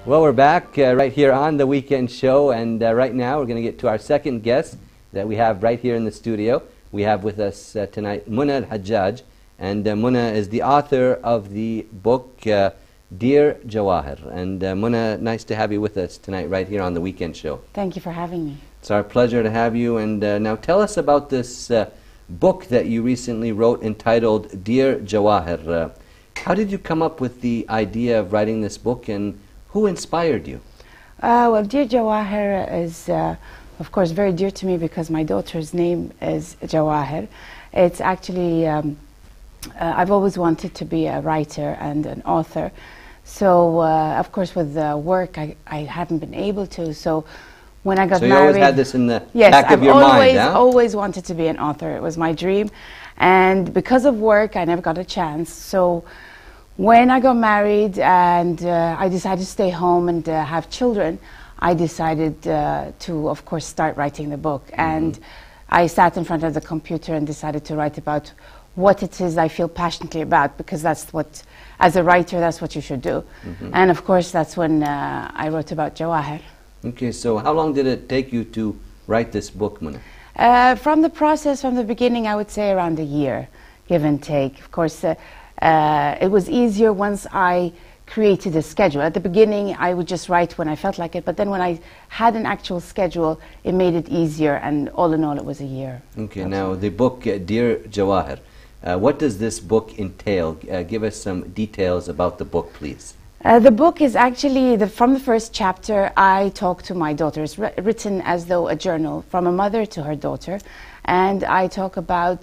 Well, we're back right here on the weekend show, and right now we're going to get to our second guest that we have right here in the studio. We have with us tonight Muna Al-Hajjaj, and Muna is the author of the book Dear Jawaher. And Muna, nice to have you with us tonight right here on the weekend show. Thank you for having me. It's our pleasure to have you, and now tell us about this book that you recently wrote entitled Dear Jawaher. How did you come up with the idea of writing this book, and who inspired you? Well, Dear Jawaher is, of course, very dear to me because my daughter's name is Jawaher. It's actually, I've always wanted to be a writer and an author. So, of course, with work, I haven't been able to. So, when I got married... So you always had this in the yes, back of your mind, huh? I've always wanted to be an author. It was my dream. And because of work, I never got a chance. So, when I got married and I decided to stay home and have children, I decided to, of course, start writing the book. And I sat in front of the computer and decided to write about what it is I feel passionately about, because that's what, as a writer, that's what you should do. And of course, that's when I wrote about Jawaher. Okay, so how long did it take you to write this book, Muna? From the process, from the beginning, I would say around a year, give and take. Of course, it was easier once I created a schedule. At the beginning, I would just write when I felt like it, but then when I had an actual schedule, it made it easier, and all in all, it was a year. Okay, now the book, Dear Jawaher, what does this book entail? Give us some details about the book, please. The book is actually, from the first chapter, I talk to my daughter. It's written as though a journal from a mother to her daughter. And I talk about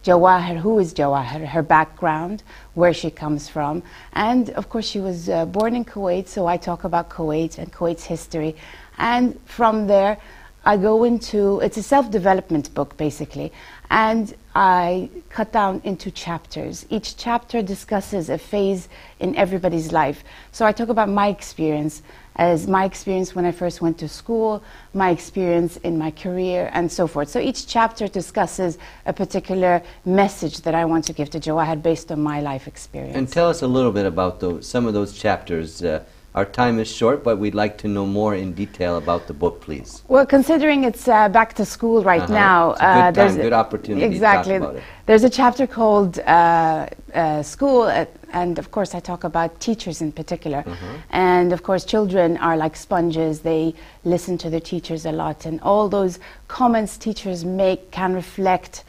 Jawaher, who is Jawaher, her background, where she comes from. And of course, she was born in Kuwait, so I talk about Kuwait and Kuwait's history. And from there, I go into, it's a self-development book, basically. And I cut down into chapters. Each chapter discusses a phase in everybody's life. So I talk about my experience, as my experience when I first went to school, my experience in my career, and so forth. So each chapter discusses a particular message that I want to give to Jawaher based on my life experience. And tell us a little bit about some of those chapters. Our time is short, but we'd like to know more in detail about the book, please. Well, considering it's back to school right now, it's a good time, good opportunity exactly, to talk about it. There's a chapter called School, and of course I talk about teachers in particular. And of course children are like sponges, they listen to their teachers a lot, and all those comments teachers make can reflect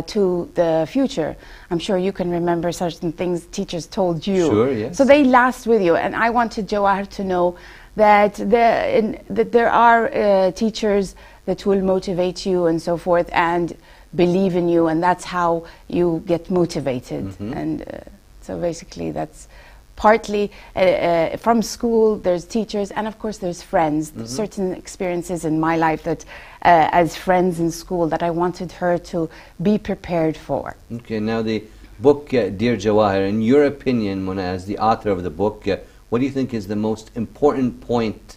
to the future. I'm sure you can remember certain things teachers told you. Sure, yes. So they last with you, and I wanted Jawaher to know that there are teachers that will motivate you and so forth, and believe in you, and that's how you get motivated. And so basically that's partly from school, there's teachers, and of course there's friends. Certain experiences in my life that as friends in school that I wanted her to be prepared for. Okay, now the book Dear Jawaher, in your opinion, Muna, as the author of the book, what do you think is the most important point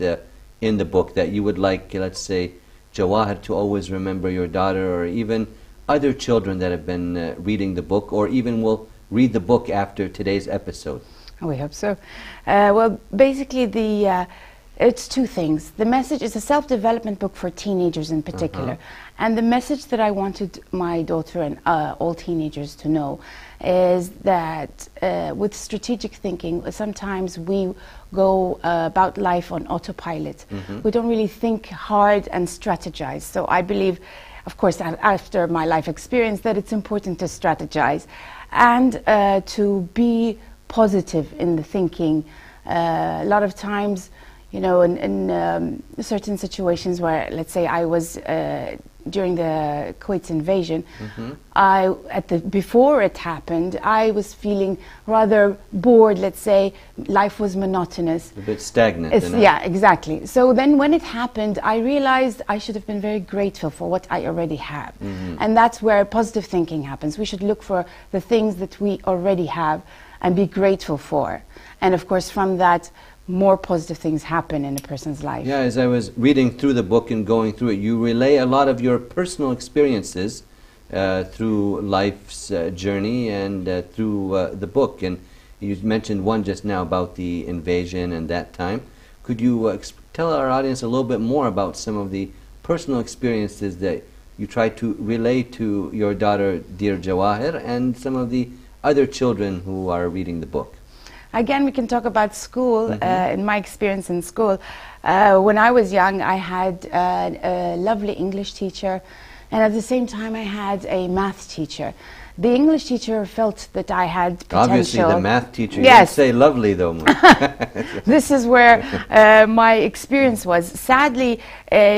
in the book that you would like, let's say, Jawaher to always remember, your daughter, or even other children that have been reading the book, or even will read the book after today's episode? We hope so. Well, basically, it's two things. The message is a self-development book for teenagers in particular. And the message that I wanted my daughter and all teenagers to know is that with strategic thinking, sometimes we go about life on autopilot. We don't really think hard and strategize. So I believe, of course, after my life experience, that it's important to strategize and to be positive in the thinking. A lot of times, you know, in certain situations where, let's say, I was during the Kuwait's invasion, before it happened, I was feeling rather bored. Let's say life was monotonous, a bit stagnant. Yeah, exactly. So then, when it happened, I realized I should have been very grateful for what I already have, and that's where positive thinking happens. We should look for the things that we already have and be grateful for. And of course, from that, more positive things happen in a person's life. Yeah, as I was reading through the book and going through it, you relay a lot of your personal experiences through life's journey and through the book. And You mentioned one just now about the invasion and that time. Could you tell our audience a little bit more about some of the personal experiences that you try to relay to your daughter, Dear Jawaher, and some of the other children who are reading the book? Again, we can talk about school. In my experience in school, when I was young, I had a lovely English teacher, and at the same time I had a math teacher. The English teacher felt that I had potential. Obviously, the math teacher. Yes. You didn't say lovely, though. This is where my experience was. Sadly,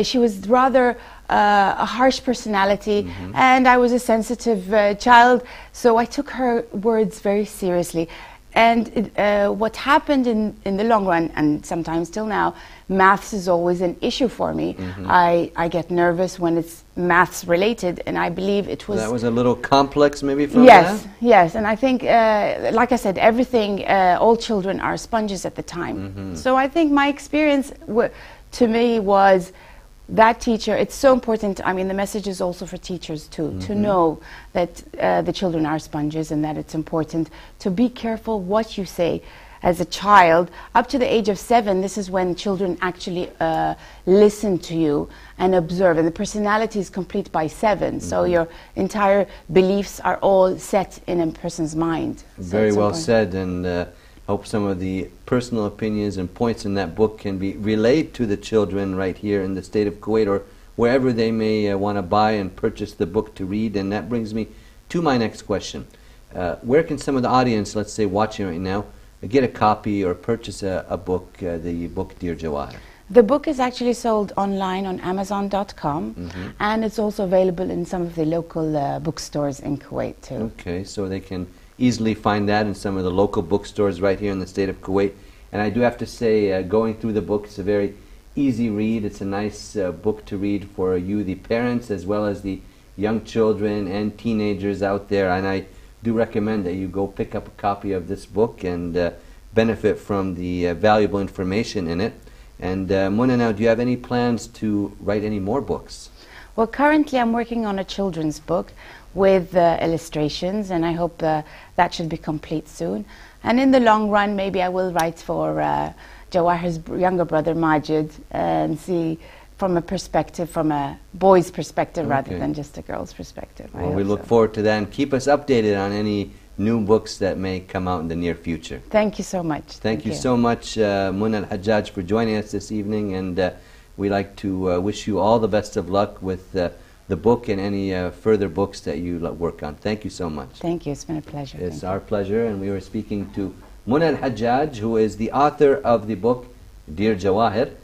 she was rather a harsh personality, and I was a sensitive child, so I took her words very seriously. And what happened in the long run, and sometimes till now, maths is always an issue for me. I get nervous when it's maths related, and I believe it was... That was a little complex maybe from Yes, yes, and I think, like I said, everything, all children are sponges at the time. So I think my experience to me was that teacher. It's so important. I mean, the message is also for teachers too, to know that the children are sponges, and that it's important to be careful what you say as a child. Up to the age of 7, this is when children actually listen to you and observe, and the personality is complete by 7, so your entire beliefs are all set in a person's mind. So very well said, and hope some of the personal opinions and points in that book can be relayed to the children right here in the state of Kuwait, or wherever they may want to buy and purchase the book to read. And that brings me to my next question. Where can some of the audience, let's say watching right now, get a copy or purchase a book, the book Dear Jawaher? The book is actually sold online on Amazon.com, and it's also available in some of the local bookstores in Kuwait too. Okay, so they can easily find that in some of the local bookstores right here in the state of Kuwait. And I do have to say, going through the book, it's a very easy read. It's a nice book to read for you, the parents, as well as the young children and teenagers out there. And I do recommend that you go pick up a copy of this book and benefit from the valuable information in it. And Mona, now, do you have any plans to write any more books? Well, currently I'm working on a children's book with illustrations, and I hope that should be complete soon. And in the long run, maybe I will write for Jawaher's younger brother Majid, and see from a perspective, from a boy's perspective rather than just a girl's perspective. Well, we look forward to that, and keep us updated on any new books that may come out in the near future. Thank you so much. Thank you so much, Mona Al-Hajjaj, for joining us this evening, and we'd like to wish you all the best of luck with the book and any further books that you work on. Thank you so much. Thank you. It's been a pleasure. It's our pleasure, and we were speaking to Mona Al-Hajjaj, who is the author of the book Dear Jawaher.